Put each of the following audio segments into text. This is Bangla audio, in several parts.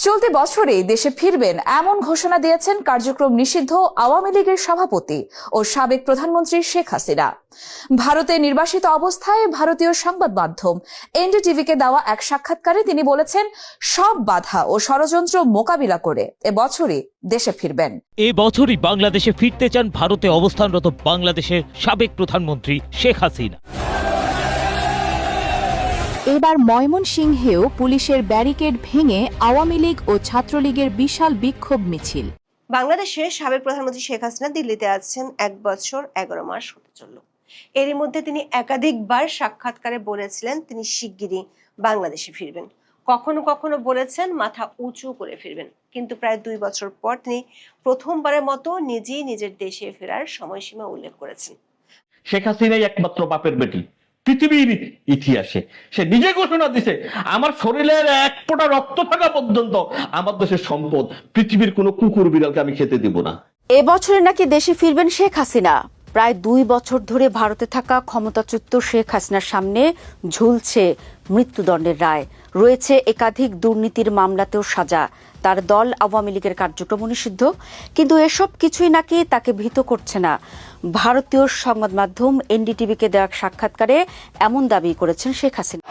চলতি বছরে দেশে ফিরবেন এমন ঘোষণা দিয়েছেন কার্যক্রম নিষিদ্ধ আওয়ামী লীগের সভাপতি ও সাবেক প্রধানমন্ত্রী শেখ হাসিনা। ভারতে নির্বাসিত অবস্থায় ভারতীয় সংবাদ মাধ্যম এনডিটিভিকে দেওয়া এক সাক্ষাৎকারে তিনি বলেছেন, সব বাধা ও ষড়যন্ত্র মোকাবিলা করে এবছরই দেশে ফিরবেন। এই বছরই বাংলাদেশে ফিরতে চান ভারতে অবস্থানরত বাংলাদেশের সাবেক প্রধানমন্ত্রী শেখ হাসিনা। এবার ময়মনসিংহেও পুলিশের ব্যারিকেড ভেঙে আওয়ামী লীগ ও ছাত্রলীগের বিশাল বিক্ষোভ মিছিল। বাংলাদেশের সাবেক প্রধানমন্ত্রী শেখ হাসিনা দিল্লিতে আছেন 1 বছর 11 মাস হতে চলল। এরই মধ্যে তিনি একাধিকবার সাক্ষাৎকারে বলেছিলেন তিনি শিগগিরই বাংলাদেশে ফিরবেন। কখনো কখনো বলেছেন মাথা উঁচু করে ফিরবেন, কিন্তু প্রায় 2 বছর পর তিনি প্রথমবারের মতো নিজেই নিজের দেশে ফেরার সময়সীমা উল্লেখ করেছেন। শেখ হাসিনাই একমাত্র বাপের বেটি পৃথিবীর ইতিহাসে। সে নিজে ঘোষণা দিছে, আমার শরীরের এক ফোঁটা রক্ত থাকা পর্যন্ত আমার দেশের সম্পদ পৃথিবীর কোনো কুকুর বিড়ালকে আমি খেতে দিব না। এবছরে নাকি দেশে ফিরবেন শেখ হাসিনা। প্রায় 2 বছর ধরে ভারতে থাকা ক্ষমতাচ্যুত শেখ হাসিনার সামনে ঝুলছে মৃত্যুদণ্ডের রায়, রয়েছে একাধিক দুর্নীতির মামলাতেও সাজা। তার দল আওয়ামী লীগের কার্যক্রম নিষিদ্ধ, কিন্তু এসব কিছুই নাকি তাকে ভীত করছে না। ভারতীয় সংবাদ মাধ্যম এনডিটিভিকে দেওয়া সাক্ষাৎকারে এমন দাবি করেছেন শেখ হাসিনা।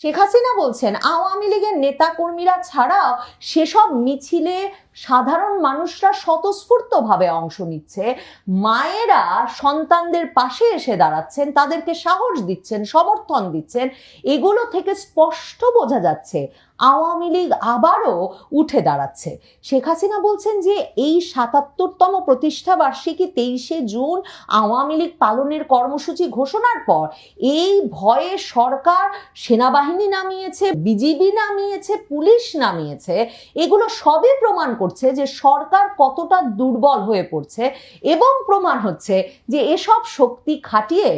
শেখ হাসিনা বলছেন, আওয়ামী লীগের নেতা কর্মীরা ছাড়াও সেসব মিছিলে সাধারণ মানুষরা স্বতঃস্ফূর্তভাবে অংশ নিচ্ছে, মায়েরা সন্তানদের পাশে এসে দাঁড়াচ্ছেন, তাদেরকে সাহস দিচ্ছেন, সমর্থন দিচ্ছেন। এগুলো থেকে স্পষ্ট বোঝা যাচ্ছে আওয়ামী লীগ আবারও উঠে দাঁড়াচ্ছে। শেখ হাসিনা বলছেন যে এই ৭৭তম প্রতিষ্ঠা বার্ষিকী 23শে জুন আওয়ামী লীগ পালনের কর্মসূচি ঘোষণার পর এই ভয়ে সরকার সেনাবাহিনী নামিয়েছে, বিজিবি নামিয়েছে, পুলিশ নামিয়েছে। এগুলো সবই প্রমাণ করছে যে সরকার কতটা দুর্বল হয়ে পড়ছে, এবং প্রমাণ হচ্ছে যে এসব শক্তি খাটিয়ে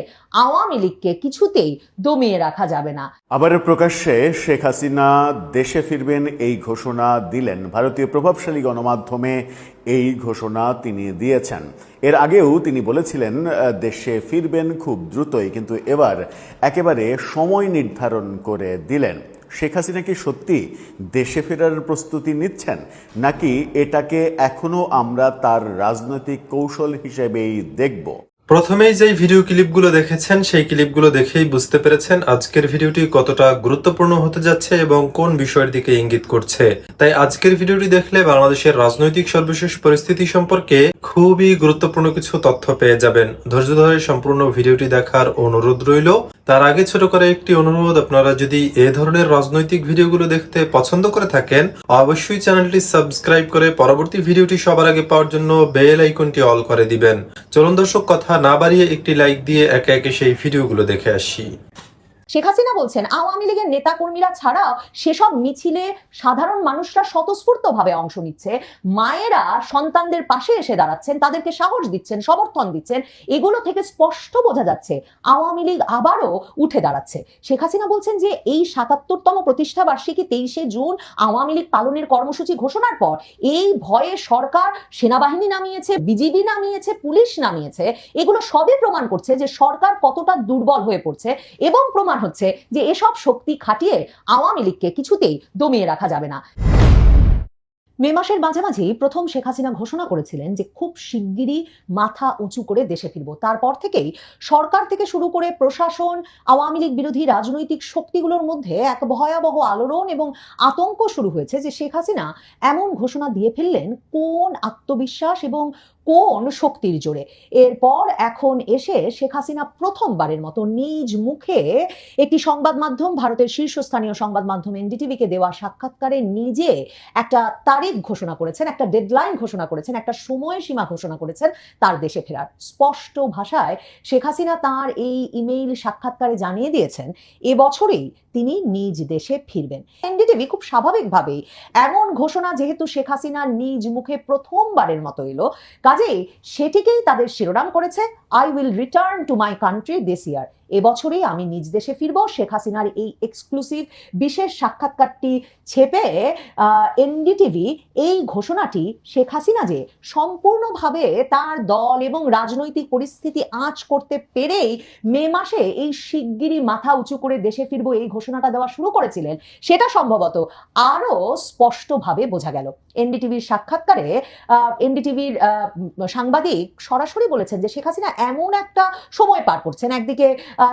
আওয়ামী লীগকে কিছুতেই দমিয়ে রাখা যাবে না। আবার প্রকাশ্যে শেখ হাসিনা দেশে ফিরবেন এই ঘোষণা দিলেন। ভারতীয় প্রভাবশালী গণমাধ্যমে এই ঘোষণা তিনি দিয়েছেন। এর আগেও তিনি বলেছিলেন দেশে ফিরবেন খুব দ্রুতই, কিন্তু এবার একেবারে সময় নির্ধারণ করে দিলেন। শেখ হাসিনা কি সত্যি দেশে ফেরার প্রস্তুতি নিচ্ছেন, নাকি এটাকে এখনো আমরা তার রাজনৈতিক কৌশল হিসেবেই দেখব? প্রথমেই যে ভিডিও ক্লিপগুলো দেখেছেন সেই ক্লিপগুলো দেখেই বুঝতে পেরেছেন আজকের ভিডিওটি কতটা গুরুত্বপূর্ণ হতে যাচ্ছে এবং কোন বিষয়ের দিকে ইঙ্গিত করছে। তাই আজকের ভিডিওটি দেখলে বাংলাদেশের রাজনৈতিক সর্বশেষ পরিস্থিতি সম্পর্কে খুবই গুরুত্বপূর্ণ কিছু তথ্য পেয়ে যাবেন। ধৈর্য ধরে সম্পূর্ণ ভিডিওটি দেখার অনুরোধ রইল। তার আগে ছোট করে একটি অনুরোধ, আপনারা যদি এ ধরনের রাজনৈতিক ভিডিওগুলো দেখতে পছন্দ করে থাকেন অবশ্যই চ্যানেলটি সাবস্ক্রাইব করে পরবর্তী ভিডিওটি সবার আগে পাওয়ার জন্য বেল আইকনটি অল করে দিবেন। চলুন দর্শক, কথা না বাড়িয়ে একটি লাইক দিয়ে একে একে সেই ভিডিওগুলো দেখে আসি। শেখ হাসিনা বলছেন, আওয়ামী লীগের নেতা কর্মীরা ছাড়াও সেসব মিছিলে সাধারণ মানুষরা স্বতঃস্ফূর্তভাবে অংশ নিচ্ছে, মায়েরা সন্তানদের পাশে এসে দাঁড়াচ্ছেন, তাদেরকে সাহস দিচ্ছেন, সমর্থন দিচ্ছেন। এগুলো থেকে স্পষ্ট বোঝা যাচ্ছে আওয়ামী লীগ আবারও উঠে দাঁড়াচ্ছে। শেখ হাসিনা বলছেন যে এই ৭৭তম প্রতিষ্ঠা বার্ষিকী 23শে জুন আওয়ামী লীগ পালনের কর্মসূচি ঘোষণার পর এই ভয়ে সরকার সেনাবাহিনী নামিয়েছে, বিজিবি নামিয়েছে, পুলিশ নামিয়েছে। এগুলো সবই প্রমাণ করছে যে সরকার কতটা দুর্বল হয়ে পড়ছে, এবং প্রমাণ হচ্ছে যে এসব শক্তি খাটিয়ে আওয়ামী লীগকে কিছুতেই দমিয়ে রাখা যাবে না। মে মাসের মাঝামাঝি প্রথম শেখ হাসিনা ঘোষণা করেছিলেন যে খুব শিগগিরই মাথা উঁচু করে দেশে ফিরব। তারপর থেকেই সরকার থেকে শুরু করে প্রশাসন, আওয়ামী লীগ বিরোধী রাজনৈতিক শক্তিগুলোর মধ্যে এক ভয়াবহ আলোড়ন এবং আতঙ্ক শুরু হয়েছে যে শেখ হাসিনা এমন ঘোষণা দিয়ে ফেললেন কোন আত্মবিশ্বাস এবং কোন শক্তির জোরে। এরপর এখন এসে শেখ হাসিনা প্রথমবারের মতো নিজ মুখে একটি সংবাদ মাধ্যম, ভারতের শীর্ষস্থানীয় সংবাদ মাধ্যম এনডিটিভিকে দেওয়া সাক্ষাৎকারে নিজে একটা তারিখ ঘোষণা করেছেন, একটা ডেডলাইন ঘোষণা করেছেন, একটা সময়সীমা ঘোষণা করেছেন তার দেশে ফেরার। স্পষ্ট ভাষায় শেখ হাসিনা তার এই ইমেইল সাক্ষাৎকারে জানিয়ে দিয়েছেন এবছরেই তিনি নিজ দেশে ফিরবেন। এনডিটিভি খুব স্বাভাবিকভাবেই এমন ঘোষণা যেহেতু শেখ হাসিনা নিজ মুখে প্রথমবারের মতো এলো, কাজেই সেটিকেই তাদের শিরোনাম করেছে I will return to my country this year. এবছরেই আমি নিজ দেশে ফিরবো। শেখ হাসিনার এই এক্সক্লুসিভ বিশেষ সাক্ষাৎকারটি ছেপে এনডিটিভি এই ঘোষণাটি শেখ হাসিনা যে সম্পূর্ণভাবে তার দল এবং রাজনৈতিক পরিস্থিতি আঁচ করতে পেরেই মে মাসে এই শিগগিরই মাথা উঁচু করে দেশে ফিরবো এই ঘোষণাটা দেওয়া শুরু করেছিলেন, সেটা সম্ভবত আরো স্পষ্টভাবে বোঝা গেল। এনডিটিভির সাক্ষাৎকারে এনডিটিভির সাংবাদিক সরাসরি বলেছেন যে শেখ হাসিনা এমন একটা সময় পার করছেন, একদিকে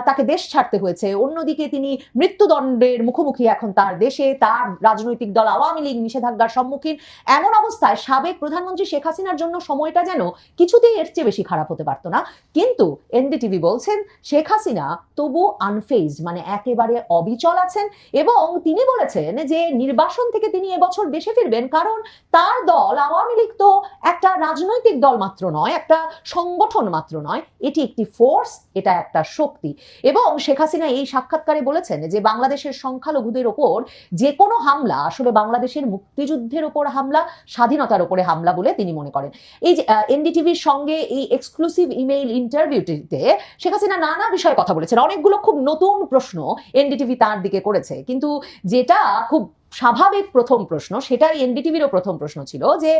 তাকে দেশ ছাড়তে হয়েছে, অন্যদিকে তিনি মৃত্যুদণ্ডের মুখোমুখি এখন তার দেশে, তার রাজনৈতিক দল আওয়ামী লীগ নিষেধাজ্ঞার সম্মুখীন। এমন অবস্থায় সাবেক প্রধানমন্ত্রী শেখ হাসিনার জন্য সময়টা যেন কিছুতেই এর চেয়ে বেশি খারাপ হতে পারতো না। কিন্তু এনডিটিভি বলছেন শেখ হাসিনা তবু আনফেজড, মানে একেবারে অবিচল আছেন, এবং তিনি বলেছেন যে নির্বাসন থেকে তিনি এবছর দেশে ফিরবেন, কারণ তার দল আওয়ামী লীগ তো একটা রাজনৈতিক দল মাত্র নয়, একটা সংগঠন মাত্র নয়, এটি একটি ফোর্স, এটা একটা শক্তি। এবং শেখ হাসিনা এই সাক্ষাৎকারে বলেছেন যে বাংলাদেশের সংখ্যালঘুদের ওপর যে কোনো হামলা আসলে বাংলাদেশের মুক্তিযুদ্ধের ওপর হামলা, স্বাধীনতার ওপরে হামলা বলে তিনি মনে করেন। এই যে এনডিটিভির সঙ্গে এই এক্সক্লুসিভ ইমেইল ইন্টারভিউটিতে শেখ হাসিনা নানা বিষয়ে কথা বলেছেন, অনেকগুলো খুব নতুন প্রশ্ন এনডিটিভি তার দিকে করেছে, কিন্তু যেটা খুব স্বাভাবিক প্রথম প্রশ্ন, সেটাই এনডিটিভিরও প্রথম প্রশ্ন ছিল যে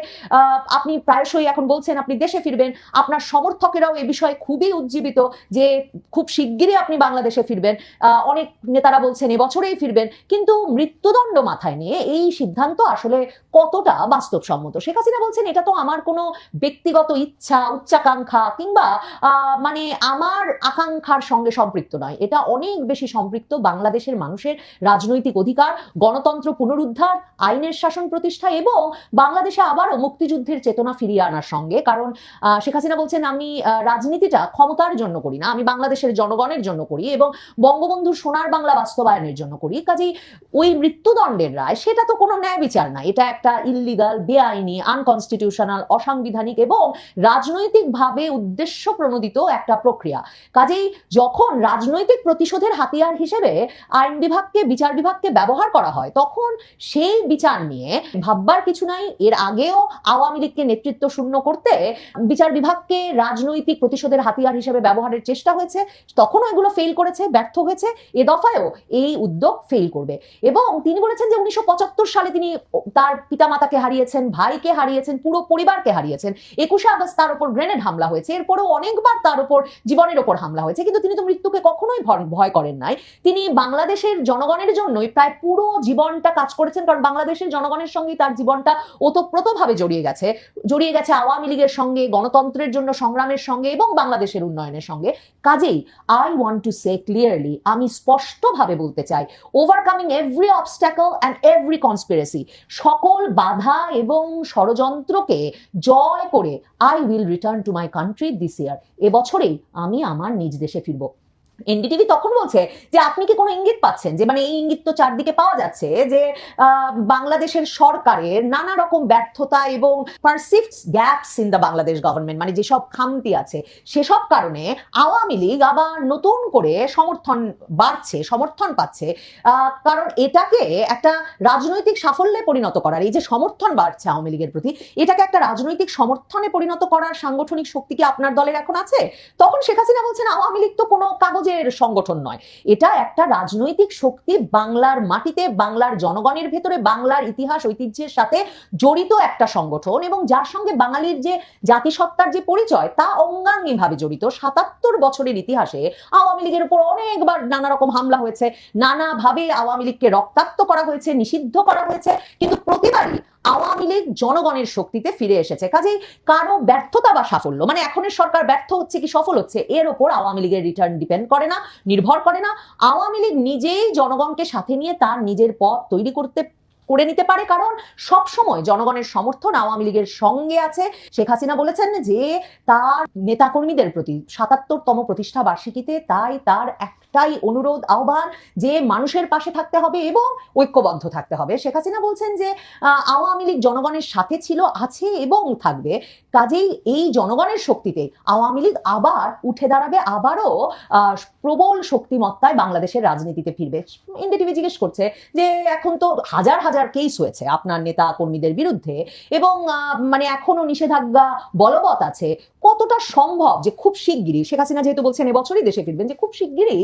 আপনি প্রায়শই এখন বলছেন আপনি দেশে ফিরবেন, আপনার সমর্থকেরাও এ বিষয়ে খুবই উজ্জীবিত যে খুব শিগগিরই আপনি বাংলাদেশে ফিরবেন, অনেক নেতারা বলছেন এবছরেই ফিরবেন, কিন্তু মৃত্যুদণ্ড মাথায় নিয়ে এই সিদ্ধান্ত আসলে কতটা বাস্তবসম্মত? শেখ হাসিনা বলছেন এটা তো আমার কোনো ব্যক্তিগত ইচ্ছা, উচ্চাকাঙ্ক্ষা কিংবা মানে আমার আকাঙ্ক্ষার সঙ্গে সম্পৃক্ত নয়, এটা অনেক বেশি সম্পৃক্ত বাংলাদেশের মানুষের রাজনৈতিক অধিকার, গণতন্ত্র পুনরুদ্ধার, আইনের শাসন প্রতিষ্ঠা এবং বাংলাদেশে আবারও মুক্তিযুদ্ধের চেতনা ফিরিয়ে আনার সঙ্গে। কারণ শেখ হাসিনা বলছেন আমি রাজনীতিটা ক্ষমতার জন্য করি না, আমি বাংলাদেশের জনগণের জন্য করি এবং বঙ্গবন্ধুর সোনার বাংলা বাস্তবায়নের জন্য করি। কাজেই ওই মৃত্যুদণ্ডের রায় সেটা তো কোনো ন্যায় বিচার না, এটা একটা ইললিগাল, বেআইনি, আনকনস্টিটিউশনাল, অসাংবিধানিক এবং রাজনৈতিকভাবে উদ্দেশ্য প্রণোদিত একটা প্রক্রিয়া। কাজেই যখন রাজনৈতিক প্রতিশোধের হাতিয়ার হিসেবে আইন বিভাগকে, বিচার বিভাগকে ব্যবহার করা হয়, তখন সেই বিচার নিয়ে ভাববার কিছু নাই। এর আগেও আওয়ামী লীগকে নেতৃত্ব শূন্য করতে বিচার বিভাগকে রাজনৈতিক প্রতিশোধের হাতিয়ার হিসেবে ব্যবহারের চেষ্টা হয়েছে, তখনও এগুলো ফেল করেছে, ব্যর্থ হয়েছে, এ দফায়ও এই উদ্যোগ ফেল করবে। এবং তিনি বলেছেন যে 1975 সালে তিনি তার পিতামাতাকে হারিয়েছেন, ভাইকে হারিয়েছেন, পুরো পরিবারকে হারিয়েছেন, 21শে আগস্ট তার উপর গ্রেনেড হামলা হয়েছে, এরপরেও অনেকবার তার উপর জীবনের ওপর হামলা হয়েছে, কিন্তু তিনি তো মৃত্যুকে কখনোই ভয় করেন নাই। তিনি বাংলাদেশের জনগণের জন্যই প্রায় পুরো জীবনটা কাজ করেছেন, কারণ বাংলাদেশের জনগণের সঙ্গে তার জীবনটা ওতপ্রোতভাবে জড়িয়ে গেছে আওয়ামী লীগের সঙ্গে, গণতন্ত্রের জন্য সংগ্রামের সঙ্গে এবং বাংলাদেশের উন্নয়নের সঙ্গে। কাজেই I want to say clearly, আমি স্পষ্টভাবে বলতে চাই, overcoming every obstacle and every conspiracy, সকল বাধা এবং ষড়যন্ত্রকে জয় করে I will return to my country this year, এবছরেই আমি আমার নিজ দেশে ফিরবো। এনডিটিভি তখন বলছে যে আপনি কি কোনো ইঙ্গিত পাচ্ছেন, যে মানে এই ইঙ্গিত তো চারদিকে পাওয়া যাচ্ছে যে বাংলাদেশের সরকারের নানা রকম ব্যর্থতা এবং perceived gaps in the Bangladesh government, মানে যেসব খামতি আছে সেসব কারণে আওয়ামী লীগ আবার নতুন করে সমর্থন পাচ্ছে, কারণ এটাকে একটা রাজনৈতিক সাফল্যে পরিণত করার, এই যে সমর্থন বাড়ছে আওয়ামী লীগের প্রতি, এটাকে একটা রাজনৈতিক সমর্থনে পরিণত করার সাংগঠনিক শক্তি কি আপনার দলের এখন আছে? তখন শেখ হাসিনা বলছেন আওয়ামী লীগ তো কোনো কাগজের সংগঠন নয়, এটা একটা রাজনৈতিক শক্তি, বাংলার মাটিতে, বাংলার জনগণের ভেতরে, বাংলার ইতিহাস ঐতিহ্যের সাথে জড়িত একটা সংগঠন, এবং যার সঙ্গে বাঙালির যে জাতিসত্তার যে পরিচয় তা অঙ্গাঙ্গিভাবে জড়িত। ৭৭ বছরের ইতিহাসে আওয়ামী লীগের উপর অনেকবার নানা রকম হামলা হয়েছে, নানাভাবে আওয়ামী লীগকে রক্তাক্ত করা হয়েছে, নিষিদ্ধ করা হয়েছে, কিন্তু প্রতিবারই আওয়ামী লীগ জনগণের শক্তিতে ফিরে এসেছে। কাজেই কারো ব্যর্থতা বা সাফল্য, মানে এখনের সরকার ব্যর্থ হচ্ছে কি সফল হচ্ছে, এর ওপর আওয়ামী লীগের রিটার্ন ডিপেন্ড করে না, নির্ভর করে না। আওয়ামী লীগ নিজেই জনগণকে সাথে নিয়ে তার নিজের পথ তৈরি করে নিতে পারে, কারণ সব সময় জনগণের সমর্থন আওয়ামী লীগের সঙ্গে আছে। শেখ হাসিনা বলেছেন যে তার নেতাকর্মীদের প্রতি ৭৭তম প্রতিষ্ঠা বার্ষিকীতে তাই তার একটাই অনুরোধ, আহ্বান, যে মানুষের পাশে থাকতে হবে এবং ঐক্যবদ্ধ থাকতে হবে। শেখ হাসিনা বলছেন যে আওয়ামী লীগ জনগণের সাথে ছিল, আছে এবং থাকবে। কাজেই এই জনগণের শক্তিতে আওয়ামী লীগ আবার উঠে দাঁড়াবে, আবারও প্রবল শক্তিমত্তায় বাংলাদেশের রাজনীতিতে ফিরবে। এনডিটিভি জিজ্ঞেস করছে যে এখন তো হাজার হাজার হাজার কেস হয়েছে আপনার নেতা কর্মীদের বিরুদ্ধে এবং মানে এখনো নিষেধাজ্ঞা বলবৎ আছে, কতটা সম্ভব যে খুব শিগগিরই, শেখ হাসিনা যেহেতু বলছেন এবছরই দেশে ফিরবেন, যে খুব শিগগিরই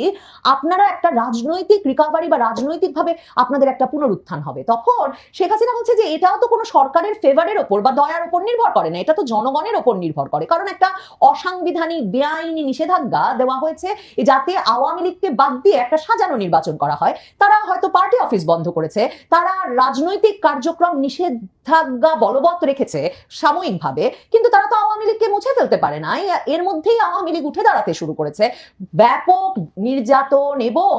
আপনারা একটা রাজনৈতিক রিকভারি বা রাজনৈতিকভাবে আপনাদের একটা পুনরুত্থান হবে? তখন শেখ হাসিনা বলছে যে এটাও তো কোনো সরকারের ফেভারের ওপর বা দয়ার ওপর নির্ভর করে না, এটা তো জনগণের ওপর নির্ভর করে, কারণ একটা অসাংবিধানিক বেআইনি নিষেধাজ্ঞা দেওয়া হয়েছে যাতে আওয়ামী লীগকে বাদ দিয়ে একটা সাজানো নির্বাচন করা হয়। তারা হয়তো পার্টি অফিস বন্ধ করেছে, তারা রাজনৈতিক কার্যক্রম নিষেধাজ্ঞা বলবৎ রেখেছে সাময়িকভাবে, কিন্তু তারা তো আওয়ামী লীগকে মুছে ফেলতে পারে না। এর মধ্যেই আওয়ামী লীগ উঠে দাঁড়াতে শুরু করেছে, ব্যাপক নির্যাতন এবং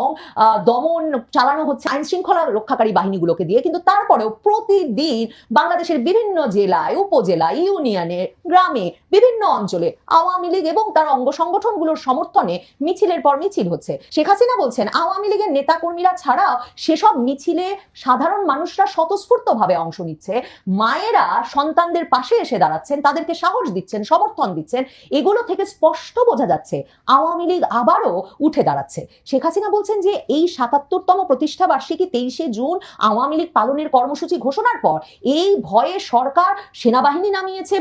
দমন চালানো হচ্ছে আইন শৃঙ্খলা রক্ষাকারী বাহিনীগুলোকে দিয়ে, কিন্তু তারপরেও প্রতিদিন বাংলাদেশের বিভিন্ন জেলায়, উপজেলায়, ইউনিয়নে, গ্রামে, বিভিন্ন অঞ্চলে আওয়ামী লীগ এবং তার অঙ্গ সংগঠনগুলোর সমর্থনে মিছিলের পর মিছিল হচ্ছে। শেখ হাসিনা বলছেন আওয়ামী লীগের নেতা কর্মীরা ছাড়াও সেসব মিছিলে সাধারণ মানুষরা স্বতঃস্ফূর্তভাবে অংশ নিচ্ছে, মায়েরা সন্তানদের পাশে এসে দাঁড়াচ্ছেন, তাদেরকে সাহস দিচ্ছেন, সমর্থন দিচ্ছেন। এগুলো থেকে স্পষ্ট বোঝা যাচ্ছে আওয়ামী লীগ আবারও উঠে দাঁড়াচ্ছে। শেখ হাসিনা বলছেন যে এই ৭৭তম প্রতিষ্ঠা বার্ষিকী ২৩শে জুন আওয়ামী লীগ পালনের কর্মসূচি ঘোষণার পর এই ভয়ে সরকার সেনাবাহিনী নামিয়েছে,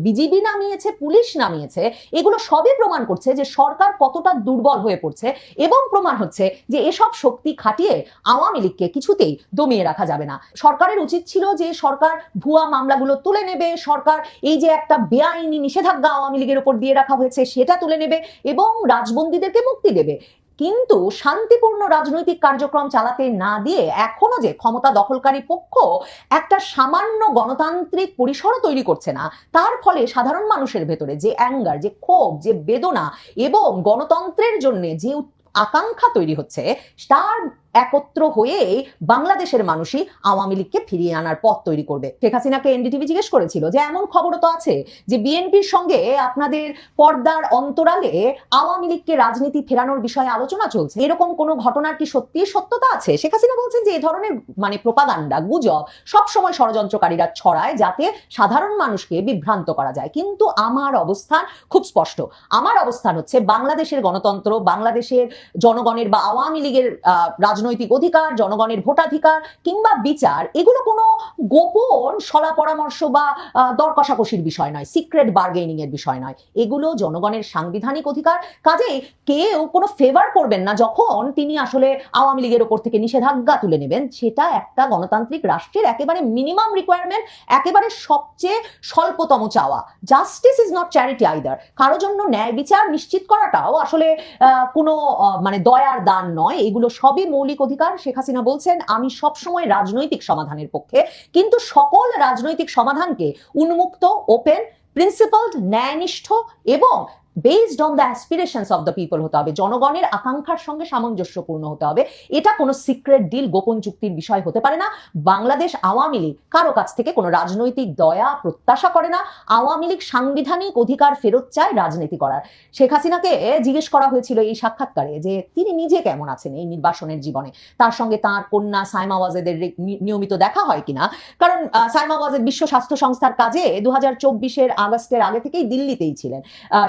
বিজিবি নামিয়েছে, পুলিশ নামিয়েছে। এগুলো সবই প্রমাণ করছে যে সরকার কতটা দুর্বল হয়ে পড়ছে এবং প্রমাণ হচ্ছে যে এসব শক্তি খাটিয়ে আওয়ামী লীগকে কিছুতেই দমিয়ে রাখা যাবে না। সরকারের উচিত ছিল যে সরকার ভুয়া মামলাগুলো তুলে নেবে, সরকার এই যে একটা বেআইনি নিষেধাজ্ঞা আওয়ামী লীগের উপর দিয়ে রাখা হয়েছে সেটা তুলে নেবে এবং রাজবন্দীদেরকে মুক্তি দেবে। কিন্তু শান্তিপূর্ণ রাজনৈতিক কার্যক্রম চালাতে না দিয়ে এখনো যে ক্ষমতা দখলকারী পক্ষ একটা সামান্য গণতান্ত্রিক পরিসরও তৈরি করছে না, তার ফলে সাধারণ মানুষের ভেতরে যে অ্যাঙ্গার, যে ক্ষোভ, যে বেদনা এবং গণতন্ত্রের জন্য যে আকাঙ্ক্ষা তৈরি হচ্ছে, তার একত্র হয়ে বাংলাদেশের মানুষই আওয়ামী লীগকে ফিরিয়ে আনার পথ তৈরি করবে। শেখ হাসিনাকে এনডিটিভি জিজ্ঞেস করেছিল যে এমন খবরও তো আছে যে বিএনপির সঙ্গে আপনাদের পর্দার অন্তরালে আওয়ামী লীগকে রাজনীতি ফেরানোর বিষয়ে আলোচনা চলছে, এরকম কোনো ঘটনার কি সত্যি সত্যতা আছে? শেখ হাসিনা বলছেন যে এই ধরনের মানে প্রোপাগান্ডা, গুজব সবসময় ষড়যন্ত্রকারীরা ছড়ায় যাতে সাধারণ মানুষকে বিভ্রান্ত করা যায়। কিন্তু আমার অবস্থান খুব স্পষ্ট, আমার অবস্থান হচ্ছে বাংলাদেশের গণতন্ত্র, বাংলাদেশের জনগণের বা আওয়ামী লীগের রাজনৈতিক অধিকার, জনগণের ভোটাধিকার কিংবা বিচার, এগুলো কোনো গোপন সলা পরামর্শ বা দর কষাকষির বিষয় নয়, সিক্রেট বার্গেনিং এর বিষয় নয়, এগুলো জনগণের সাংবিধানিক অধিকার। কাজেই কেউ কোনো ফেভার করবেন না যখন তিনি আসলে আওয়ামী লীগের ওপর থেকে নিষেধাজ্ঞা তুলে নেবেন। সেটা একটা গণতান্ত্রিক রাষ্ট্রের একেবারে মিনিমাম রিকোয়ারমেন্ট, একেবারে সবচেয়ে স্বল্পতম চাওয়া। Justice is not charity either. কারো জন্য ন্যায় বিচার নিশ্চিত করাটাও আসলে কোনো মানে দয়ার দান নয়, এগুলো সবই মৌলিক অধিকার। শেখ হাসিনা বলছেন আমি সবসময় রাজনৈতিক সমাধানের পক্ষে, কিন্তু সকল রাজনৈতিক সমাধানকে উন্মুক্ত, ওপেন, প্রিন্সিপালড, ন্যায়নিষ্ঠ এবং based on the aspirations of the people হতে হবে, জনগণের আকাঙ্ক্ষার সঙ্গে সামঞ্জস্যপূর্ণ হতে হবে। এটা কোনো সিক্রেট ডিল, গোপন চুক্তির বিষয় হতে পারে না। বাংলাদেশ আওয়ামী লীগ কারো কাছ থেকে কোনো রাজনৈতিক দয়া প্রত্যাশা করে না। আওয়ামী লীগ সাংবিধানিক অধিকার ফেরত চায় রাজনীতি করার। শেখ হাসিনাকে জিজ্ঞেস করা হয়েছিল এই সাক্ষাৎকারে যে তিনি নিজে কেমন আছেন এই নির্বাসনের জীবনে, তার সঙ্গে তার কন্যা সাইমা ওয়াজেদের নিয়মিত দেখা হয় কিনা, কারণ সাইমা ওয়াজেদ বিশ্ব স্বাস্থ্য সংস্থার কাজে 2024-এর আগস্টের আগে থেকেই দিল্লিতেই ছিলেন।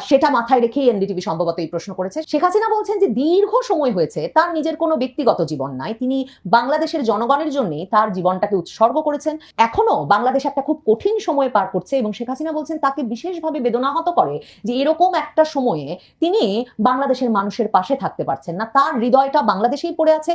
সেটা মাথায় রেখেই এনডিটিভি সম্ভবত এই প্রশ্ন করেছে। শেখ হাসিনা বলছেন যে দীর্ঘ সময় হয়েছে তার নিজের কোনো ব্যক্তিগত জীবন নাই, তিনি বাংলাদেশের জনগণের জন্য তার জীবনটাকে উৎসর্গ করেছেন। এখনো বাংলাদেশ একটা খুব কঠিন সময় পার করছে এবং শেখ হাসিনা বলছেন তাকে বিশেষভাবে বেদনাহত করে যে এরকম একটা সময়ে তিনি বাংলাদেশের মানুষের পাশে থাকতে পারছেন না, তার হৃদয়টা বাংলাদেশেই পড়ে আছে,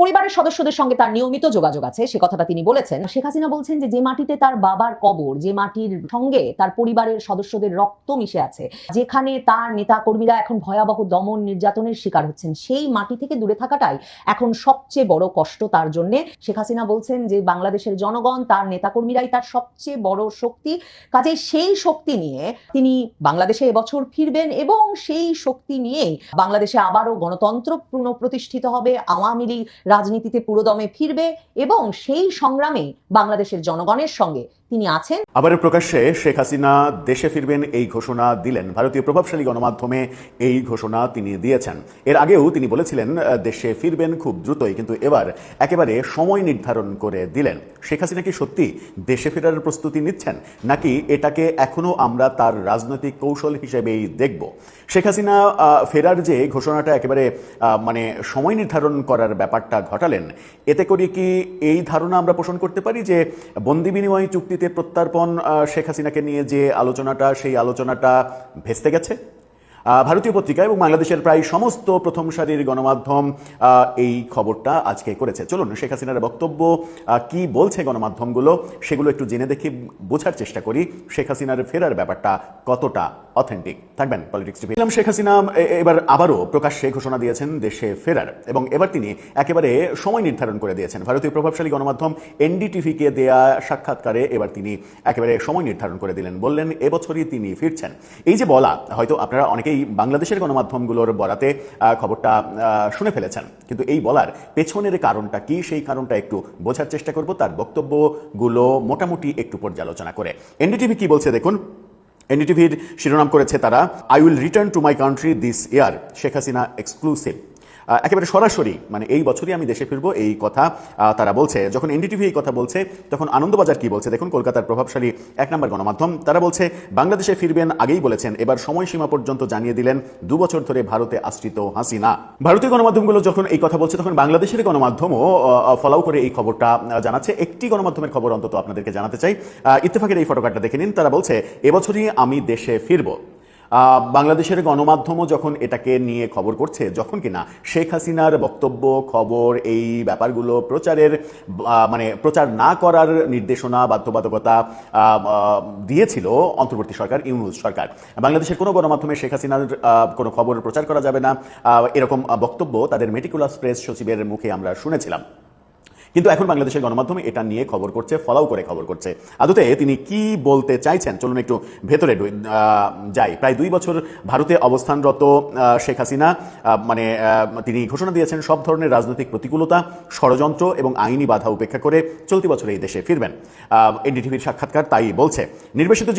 পরিবারের সদস্যদের সঙ্গে তার নিয়মিত যোগাযোগ আছে, সে কথাটা তিনি বলেছেন। শেখ হাসিনা বলছেন যে মাটিতে তার বাবার কবর, যে মাটির সঙ্গে তার পরিবারের সদস্যদের রক্ত মিশে আছে, যেখানে তার নেতা কর্মীরা এখন ভয়াবহ দমন নির্যাতনের শিকার হচ্ছেন, সেই মাটি থেকে দূরে থাকাটাই এখন সবচেয়ে বড় কষ্ট তার জন্য। শেখ হাসিনা বলছেন যে বাংলাদেশের জনগণ, তার নেতা কর্মীরাই তার সবচেয়ে বড় শক্তি। কাজে সেই শক্তি নিয়ে তিনি বাংলাদেশে এবছর ফিরবেন এবং সেই শক্তি নিয়েই বাংলাদেশে আবারও গণতন্ত্র পুনঃপ্রতিষ্ঠিত হবে, আওয়ামী লীগ রাজনীতিতে পুরোদমে ফিরবে এবং সেই সংগ্রামে বাংলাদেশের জনগণের সঙ্গে তিনি আছেন। আবার প্রকাশ্যে শেখ হাসিনা দেশে ফিরবেন এই ঘোষণা দিলেন। ভারতীয় প্রভাবশালী গণমাধ্যমে এই ঘোষণা তিনি দিয়েছেন। এর আগেও তিনি বলেছিলেন দেশে ফিরবেন খুব দ্রুতই, কিন্তু এবার একেবারে সময় নির্ধারণ করে দিলেন। শেখ হাসিনা কি সত্যি দেশে ফেরার প্রস্তুতি নিচ্ছেন, নাকি এটাকে এখনো আমরা তার রাজনৈতিক কৌশল হিসেবেই দেখব? শেখ হাসিনা ফেরার যে ঘোষণাটা একেবারে মানে সময় নির্ধারণ করার ব্যাপারটা ঘটালেন, এতে করে কি এই ধারণা আমরা পোষণ করতে পারি যে বন্দি বিনিময় চুক্তিতে প্রত্যর্পণ শেখ হাসিনাকে নিয়ে যে আলোচনাটা, সেই আলোচনাটা ভেস্তে গেছে? ভারতীয় পত্রিকা এবং বাংলাদেশের প্রায় সমস্ত প্রথম সারির গণমাধ্যম এই খবরটা আজকে করেছে। চলুন শেখ হাসিনার বক্তব্য কি বলছে গণমাধ্যমগুলো সেগুলো একটু জেনে দেখি, বোঝার চেষ্টা করি শেখ হাসিনার ফেরার ব্যাপারটা কতটা অথেন্টিক। থাকবেন পলিটিক্স টিভি। শেখ হাসিনা এবার আবারও প্রকাশ্যে ঘোষণা দিয়েছেন দেশে ফেরার, এবং এবার তিনি একেবারে সময় নির্ধারণ করে দিয়েছেন। ভারতীয় প্রভাবশালী গণমাধ্যম এনডিটিভিকে দেয়া সাক্ষাৎকারে এবার তিনি একেবারে সময় নির্ধারণ করে দিলেন, বললেন এবছরই তিনি ফিরছেন। এই যে বলা, হয়তো আপনারা অনেকেই বাংলাদেশের গণমাধ্যমগুলোর বরাতে খবরটা শুনে ফেলেছেন, কিন্তু এই বলার পেছনের কারণটা কি, সেই কারণটা একটু বোঝার চেষ্টা করব তার বক্তব্যগুলো মোটামুটি একটু পর্যালোচনা করে। এনডিটিভি কি বলছে দেখুন। এনডিটিভির শিরোনাম করেছে তারা, I will return to my country this year, Sheikh Hasina exclusive. একেবারে সরাসরি মানে এই বছরই আমি দেশে ফিরবো, এই কথা তারা বলছে। যখন এনডিটিভি এই কথা বলছে, তখন আনন্দবাজার কি বলছে দেখুন, কলকাতার প্রভাবশালী 1 নম্বর গণমাধ্যম। তারা বলছে বাংলাদেশে ফিরবেন আগেই বলেছেন, এবার সময়সীমা পর্যন্ত জানিয়ে দিলেন, 2 বছর ধরে ভারতে আশ্রিত হাসিনা। ভারতীয় গণমাধ্যমগুলো যখন এই কথা বলছে, তখন বাংলাদেশের গণমাধ্যমও ফলাও করে এই খবরটা জানাচ্ছে। একটি গণমাধ্যমের খবর অন্তত আপনাদেরকে জানাতে চাই, ইত্তেফাকের এই ফটোকার্ডটা দেখে নিন। তারা বলছে এবছরই আমি দেশে ফিরবো। বাংলাদেশের গণমাধ্যমও যখন এটাকে নিয়ে খবর করছে, যখন কিনা শেখ হাসিনার বক্তব্য, খবর, এই ব্যাপারগুলো প্রচারের মানে প্রচার না করার নির্দেশনা, বাধ্যবাধকতা দিয়েছিল অন্তর্বর্তী সরকার, ইউনূস সরকার, বাংলাদেশের কোনো গণমাধ্যমে শেখ হাসিনার কোনো খবর প্রচার করা যাবে না, এরকম বক্তব্য তাদের মেটিকুলাস প্রেস সচিবের মুখে আমরা শুনেছিলাম। কিন্তু এখন বাংলাদেশের গণমাধ্যমে এটা নিয়ে খবর করছে, ফলাও করে খবর করছে। আদতে তিনি কি বলতে চাইছেন চলুন একটু ভেতরে যাই। প্রায় 2 বছর ভারতে অবস্থানরত শেখ হাসিনা মানে তিনি ঘোষণা দিয়েছেন সব ধরনের রাজনৈতিক প্রতিকূলতা, ষড়যন্ত্র এবং আইনি বাধা উপেক্ষা করে চলতি বছর এই দেশে ফিরবেন। এনডিটিভির সাক্ষাৎকার তাই বলছে। নির্বাসিত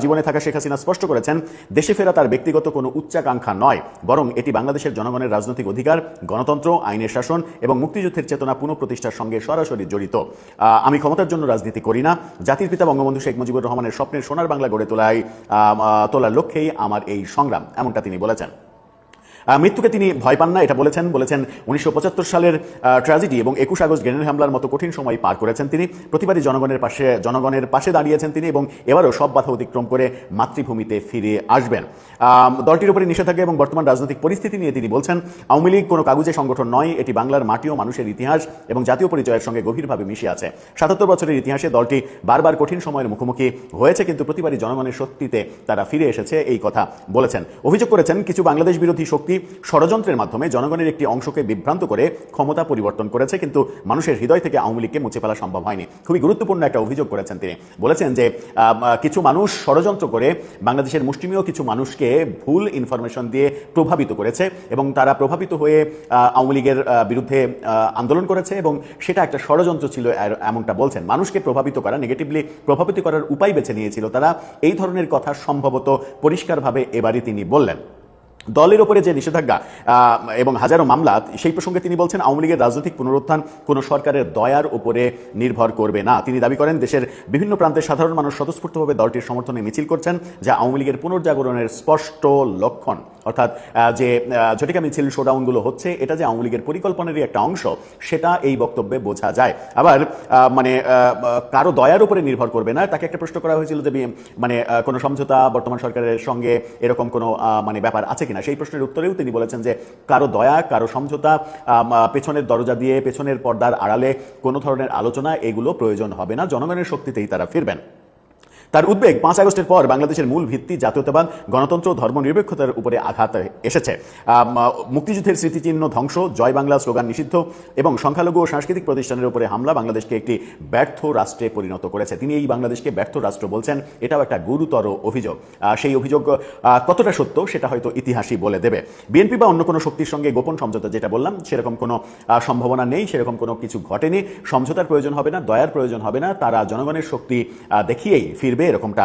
জীবনে থাকা শেখ হাসিনা স্পষ্ট করেছেন, দেশে ফেরা তার ব্যক্তিগত কোনো উচ্চাকাঙ্ক্ষা নয়, বরং এটি বাংলাদেশের জনগণের রাজনৈতিক অধিকার, গণতন্ত্র, আইনের শাসন এবং মুক্তিযুদ্ধের চেতনা পুনঃপ্রতিষ্ঠার সঙ্গে সরাসরি জড়িত। আমি ক্ষমতার জন্য রাজনীতি করি না, জাতির পিতা বঙ্গবন্ধু শেখ মুজিবুর রহমানের স্বপ্নের সোনার বাংলা গড়ে তোলার লক্ষ্যেই আমার এই সংগ্রাম, এমনটা তিনি বলেছেন। মৃত্যুকে তিনি ভয় পান না, এটা বলেছেন 1975 সালের ট্র্যাজেডি এবং 21 আগস্ট গ্রেনেড হামলার মতো কঠিন সময় পার করেছেন তিনি। প্রতিবারই জনগণের পাশে দাঁড়িয়েছেন তিনি, এবং এবারও সব বাধা অতিক্রম করে মাতৃভূমিতে ফিরে আসবেন। দলটির উপরে নিষেধাজ্ঞা এবং বর্তমান রাজনৈতিক পরিস্থিতি নিয়ে তিনি বলছেন, আওয়ামী লীগ কোনো কাগজে সংগঠন নয়, এটি বাংলার মাটি ও মানুষের ইতিহাস এবং জাতীয় পরিচয়ের সঙ্গে গভীরভাবে মিশে আছে। 77 বছরের ইতিহাসে দলটি বারবার কঠিন সময়ের মুখোমুখি হয়েছে, কিন্তু প্রতিবারই জনগণের শক্তিতে তারা ফিরে এসেছে, এই কথা বলেছেন। অভিযোগ করেছেন কিছু বাংলাদেশ বিরোধী শক্তি ষড়যন্ত্রের মাধ্যমে জনগণের একটি অংশকে বিভ্রান্ত করে ক্ষমতা পরিবর্তন করেছে, কিন্তু মানুষের হৃদয় থেকে আওয়ামী লীগকে মুছে ফেলা সম্ভব হয়নি। খুবই গুরুত্বপূর্ণ একটা অভিযোগ করেছেন তিনি। বলেছেন যে কিছু মানুষ ষড়যন্ত্র করে বাংলাদেশের মুষ্টিমেয় কিছু মানুষকে ভুল ইনফরমেশন দিয়ে প্রভাবিত করেছে, এবং তারা প্রভাবিত হয়ে আওয়ামী লীগের বিরুদ্ধে আন্দোলন করেছে, এবং সেটা একটা ষড়যন্ত্র ছিল, এমনটা বলছেন। মানুষকে প্রভাবিত করা, নেগেটিভলি প্রভাবিত করার উপায় বেছে নিয়েছিল তারা, এই ধরনের কথা সম্ভবত পরিষ্কারভাবে এবারই তিনি বললেন। দলের ওপরে যে নিষেধাজ্ঞা এবং হাজারো মামলা, সেই প্রসঙ্গে তিনি বলছেন আওয়ামী লীগের রাজনৈতিক পুনরুত্থান কোনো সরকারের দয়ার উপরে নির্ভর করবে না। তিনি দাবি করেন দেশের বিভিন্ন প্রান্তে সাধারণ মানুষ স্বতঃস্ফূর্তভাবে দলটির সমর্থনে মিছিল করছেন, যা আওয়ামী লীগের পুনর্জাগরণের স্পষ্ট লক্ষণ। অর্থাৎ যে ঝটিকা মিছিল, শোডাউনগুলো হচ্ছে, এটা যে আওয়ামী লীগের পরিকল্পনারই একটা অংশ, সেটা এই বক্তব্যে বোঝা যায়। আবার মানে কারো দয়ার উপরে নির্ভর করবে না, তাকে একটা প্রশ্ন করা হয়েছিল যে মানে কোনো সমঝোতা বর্তমান সরকারের সঙ্গে এরকম কোনো মানে ব্যাপার আছে কিনা, সেই প্রশ্নের উত্তরেও তিনি বলেছেন যে কারো দয়া, কারো সমঝোতা, পেছনের দরজা দিয়ে, পেছনের পর্দার আড়ালে কোনো ধরনের আলোচনা, এগুলো প্রয়োজন হবে না, জনগণের শক্তিতেই তারা ফিরবেন। তার উদ্বেগ 5 আগস্টের পর বাংলাদেশের মূল ভিত্তি জাতীয়তাবাদ, গণতন্ত্র, ধর্মনিরপেক্ষতার উপরে আঘাত এসেছে। মুক্তিযুদ্ধের স্মৃতিচিহ্ন ধ্বংস, জয় বাংলা স্লোগান নিষিদ্ধ এবং সংখ্যালঘু ও সাংস্কৃতিক প্রতিষ্ঠানের উপরে হামলা বাংলাদেশকে একটি ব্যর্থ রাষ্ট্রে পরিণত করেছে। তিনি এই বাংলাদেশকে ব্যর্থ রাষ্ট্র বলছেন, এটাও একটা গুরুতর অভিযোগ। সেই অভিযোগ কতটা সত্য সেটা হয়তো ইতিহাসই বলে দেবে। বিএনপি বা অন্য কোনো শক্তির সঙ্গে গোপন সমঝোতা, যেটা বললাম, সেরকম কোনো সম্ভাবনা নেই, সেরকম কোনো কিছু ঘটেনি। সমঝোতার প্রয়োজন হবে না, দয়ার প্রয়োজন হবে না, তারা জনগণের শক্তি দেখিয়েই ফিরবে, এরকমটা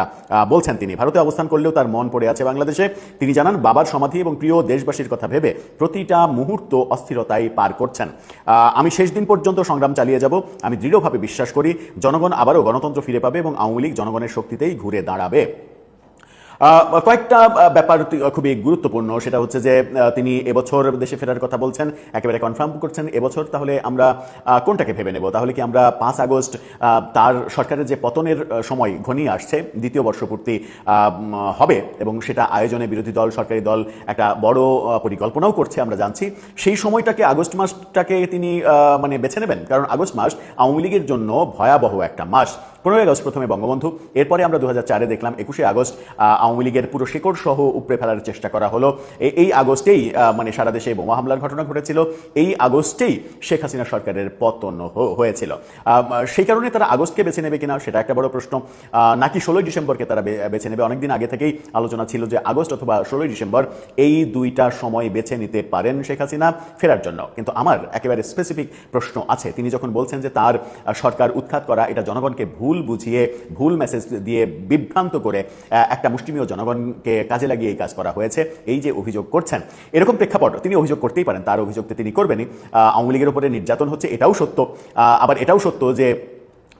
বলছেন তিনি। ভারতে অবস্থান করলেও তার মন পড়ে আছে বাংলাদেশে। তিনি জানান, বাবার সমাধি এবং প্রিয় দেশবাসীর কথা ভেবে প্রতিটা মুহূর্ত অস্থিরতায় পার করছেন। আমি শেষ দিন পর্যন্ত সংগ্রাম চালিয়ে যাব। আমি দৃঢ়ভাবে বিশ্বাস করি জনগণ আবারও গণতন্ত্র ফিরে পাবে এবং আওয়ামী লীগ জনগণের শক্তিতেই ঘুরে দাঁড়াবে। কয়েকটা ব্যাপার খুবই গুরুত্বপূর্ণ, সেটা হচ্ছে যে তিনি এবছর দেশে ফেরার কথা বলছেন, একেবারে কনফার্ম করছেন এবছর। তাহলে আমরা কোনটাকে ভেবে নেব? তাহলে কি আমরা 5 আগস্ট তার সরকারের যে পতনের সময় ঘনিয়ে আসছে, দ্বিতীয় বর্ষপূর্তি হবে এবং সেটা আয়োজনে বিরোধী দল, সরকারি দল একটা বড় পরিকল্পনাও করছে, আমরা জানছি। সেই সময়টাকে, আগস্ট মাসটাকে তিনি মানে বেছে নেবেন? কারণ আগস্ট মাস আওয়ামী লীগের জন্য ভয়াবহ একটা মাস। 15 আগস্ট প্রথমে বঙ্গবন্ধু, এরপরে আমরা 2004-এ দেখলাম 21শে আগস্ট আওয়ামী লীগের পুরো শিকড় সহ উপড়ে ফেলার চেষ্টা করা হলো। এই আগস্টেই মানে সারা দেশে বোমা হামলার ঘটনা ঘটেছিল। এই আগস্টেই শেখ হাসিনা সরকারের পতন হয়েছিল। সেই কারণে তারা আগস্টকে বেছে নেবে কিনা সেটা একটা বড় প্রশ্ন, নাকি 16ই ডিসেম্বরকে তারা বেছে নেবে। অনেকদিন আগে থেকেই আলোচনা ছিল যে আগস্ট অথবা 16ই ডিসেম্বর, এই দুইটা সময় বেছে নিতে পারেন শেখ হাসিনা ফেরার জন্য। কিন্তু আমার একেবারে স্পেসিফিক প্রশ্ন আছে। তিনি যখন বলছেন যে তার সরকার উৎখাত করা, এটা জনগণকে ভুল বুঝিয়ে, ভুল মেসেজ দিয়ে বিভ্রান্ত করে একটা মুষ্টিমেয় জনগণকে কাজে লাগিয়ে এই কাজ করা হয়েছে, এই যে অভিযোগ করছেন, এরকম প্রেক্ষাপট তিনি অভিযোগ করতেই পারেন। তার অভিযোগ তিনি করবেনই। আওয়ামী লীগের উপরে নির্যাতন হচ্ছে, এটাও সত্য। আবার এটাও সত্য যে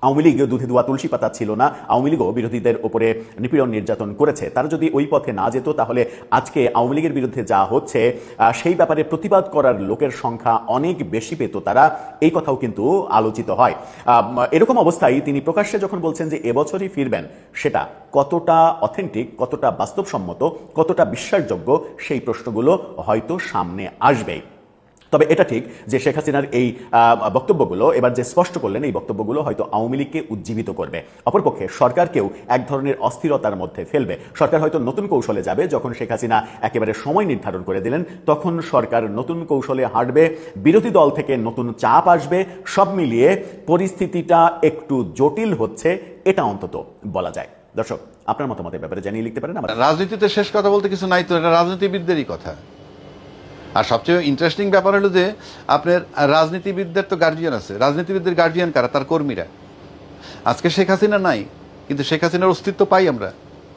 আওয়ামী লীগ দুধে ধোয়া তুলসী পাতা ছিল না, আওয়ামী লীগও বিরোধীদের উপরে নিপীড়ন নির্যাতন করেছে। তারা যদি ওই পথে না যেত, তাহলে আজকে আওয়ামী লীগের বিরুদ্ধে যা হচ্ছে সেই ব্যাপারে প্রতিবাদ করার লোকের সংখ্যা অনেক বেশি পেত তারা, এই কথাও কিন্তু আলোচিত হয়। এরকম অবস্থায় তিনি প্রকাশ্যে যখন বলছেন যে এবছরই ফিরবেন, সেটা কতটা অথেন্টিক, কতটা বাস্তবসম্মত, কতটা বিশ্বাসযোগ্য, সেই প্রশ্নগুলো হয়তো সামনে আসবেই। তবে এটা ঠিক যে শেখ হাসিনার এই বক্তব্যগুলো এবার যে স্পষ্ট করলেন, এই বক্তব্যগুলো হয়তো আওয়ামী লীগকে উজ্জীবিত করবে। অপরপক্ষে সরকারকেও এক ধরনের অস্থিরতার মধ্যে ফেলবে। সরকার হয়তো নতুন কৌশলে যাবে। যখন শেখ হাসিনা একেবারে সময় নির্ধারণ করে দিলেন, তখন সরকার নতুন কৌশলে হাঁটবে, বিরোধী দল থেকে নতুন চাপ আসবে। সব মিলিয়ে পরিস্থিতিটা একটু জটিল হচ্ছে, এটা অন্তত বলা যায়। দর্শক, আপনার মতামতের ব্যাপারে জানিয়ে লিখতে পারেন। রাজনীতিতে শেষ কথা বলতে কিছু নাই তো, এটা রাজনীতিবিদদেরই কথা। আর সবচেয়ে ইন্টারেস্টিং ব্যাপার হলো যে আপনার রাজনীতিবিদদের তো গার্জিয়ান আছে। রাজনীতিবিদদের গার্জিয়ান কারা? তার কর্মীরা। আজকে শেখ হাসিনা নাই, কিন্তু শেখ হাসিনার অস্তিত্ব পাই আমরা,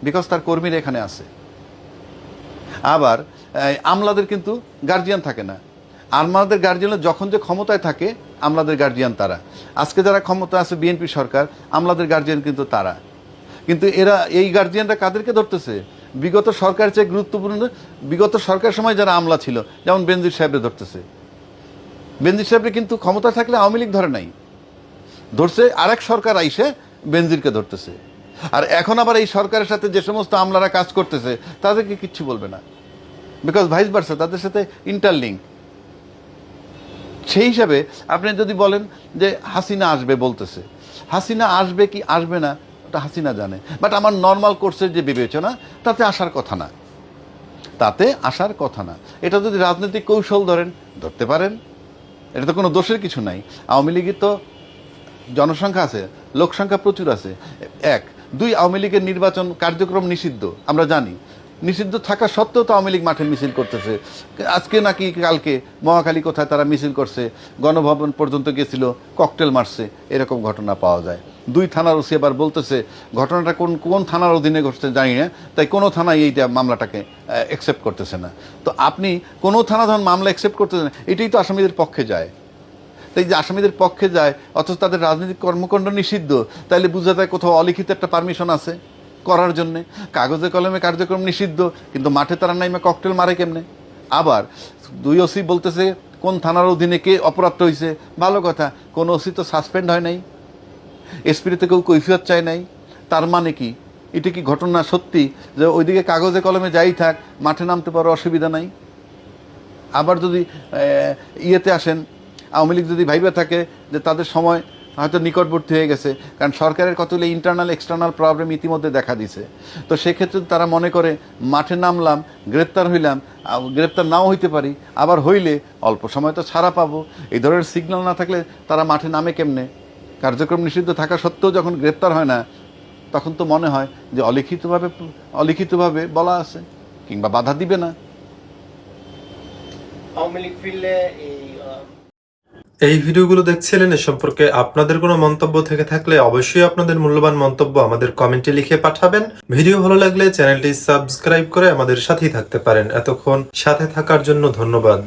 বিকজ তার কর্মীরা এখানে আছে। আবার আমলাদের কিন্তু গার্জিয়ান থাকে না। আমলাদের গার্জিয়ান যখন যে ক্ষমতায় থাকে, আমলাদের গার্জিয়ান তারা। আজকে যারা ক্ষমতা আছে, বিএনপি সরকার, আমলাদের গার্জিয়ান কিন্তু তারা। কিন্তু এরা, এই গার্জিয়ানরা কাদেরকে ধরতেছে? বিগত সরকার চেয়ে গুরুত্বপূর্ণ, বিগত সরকার সময় যারা আমলা ছিল, যেমন বেনজির সাহেবরে ধরতেছে। বেনজির সাহেবরে কিন্তু ক্ষমতা থাকলে আওয়ামী লীগ ধরে নাই, ধরছে আরেক সরকার আইসে বেনজিরকে ধরতেছে। আর এখন আবার এই সরকারের সাথে যে সমস্ত আমলারা কাজ করতেছে তাদেরকে কিচ্ছু বলবে না, বিকজ ভাইস ভার্সা, তাদের সাথে ইন্টারলিঙ্ক। সেই হিসাবে আপনি যদি বলেন যে হাসিনা আসবে, বলতেছে হাসিনা আসবে কি আসবে না ওটা হাসিনা জানে, বাট আমার নর্মাল কোর্সের যে বিবেচনা, তাতে আসার কথা না, তাতে আসার কথা না। এটা যদি রাজনৈতিক কৌশল ধরেন, ধরতে পারেন, এটা তো কোনো দোষের কিছু নাই। আওয়ামী লীগের তো জনসংখ্যা আছে, লোকসংখ্যা প্রচুর আছে, 1। 2, আওয়ামী লীগের নির্বাচন কার্যক্রম নিষিদ্ধ, আমরা জানি। নিষিদ্ধ থাকা সত্ত্বেও তো আওয়ামী লীগ মাঠে মিছিল করতেছে। আজকে নাকি কালকে মহাখালী কোথায় তারা মিছিল করছে, গণভবন পর্যন্ত গেছিল, ককটেল মারছে, এরকম ঘটনা পাওয়া যায়। 2 থানার ওসি আবার বলতেছে ঘটনাটা কোন থানার অধীনে ঘটছে জানি না, তাই কোনো থানায় এইটা মামলাটাকে অ্যাকসেপ্ট করতেছে না। তো আপনি কোনো থানা যখন মামলা অ্যাকসেপ্ট করতেছে না, এটাই তো আসামিদের পক্ষে যায়। তাই যে আসামিদের পক্ষে যায়, অথচ তাদের রাজনৈতিক কর্মকাণ্ড নিষিদ্ধ, তাইলে বোঝা যায় কোথাও অলিখিত একটা পারমিশন আছে করার জন্যে। কাগজে কলমে কার্যক্রম নিষিদ্ধ, কিন্তু মাঠে তারা নাইমা ককটেল মারে কেমনে? আবার 2 ওসি বলতেছে কোন থানার অধীনে কে অপরাধ হয়েছে, ভালো কথা, কোন ওসি তো সাসপেন্ড হয় নাই, এসপির থেকেও কৈফিয়ত চায় নাই। তার মানে কি, এটা কি ঘটনা সত্যি যে ওইদিকে কাগজে কলমে যাই থাক, মাঠে নামতে পারো, অসুবিধা নাই? আবার যদি ইয়েতে আসেন, আওয়ামী লীগ যদি ভাইবা থাকে যে তাদের সময় হয়তো নিকটবর্তী হয়ে গেছে, কারণ সরকারের কতগুলো ইন্টারনাল এক্সটার্নাল প্রবলেম ইতিমধ্যে দেখা দিছে। তো সেক্ষেত্রে তারা মনে করে মাঠে নামলাম, গ্রেপ্তার হইলাম, গ্রেপ্তার নাও হইতে পারি, আবার হইলে অল্প সময় তো ছাড়া পাবো, এই ধরনের সিগন্যাল না থাকলে তারা মাঠে নামে কেমনে? কার্যক্রম নিষিদ্ধ থাকা সত্ত্বেও যখন গ্রেপ্তার হয় না, তখন তো মনে হয় যে অলিখিতভাবে বলা আছে কিংবা বাধা দিবে না। এই ভিডিওগুলো দেখছিলেন, এ সম্পর্কে আপনাদের কোনো মন্তব্য থেকে থাকলে অবশ্যই আপনাদের মূল্যবান মন্তব্য আমাদের কমেন্টে লিখে পাঠাবেন। ভিডিও ভালো লাগলে চ্যানেলটি সাবস্ক্রাইব করে আমাদের সাথেই থাকতে পারেন। এতক্ষণ সাথে থাকার জন্য ধন্যবাদ।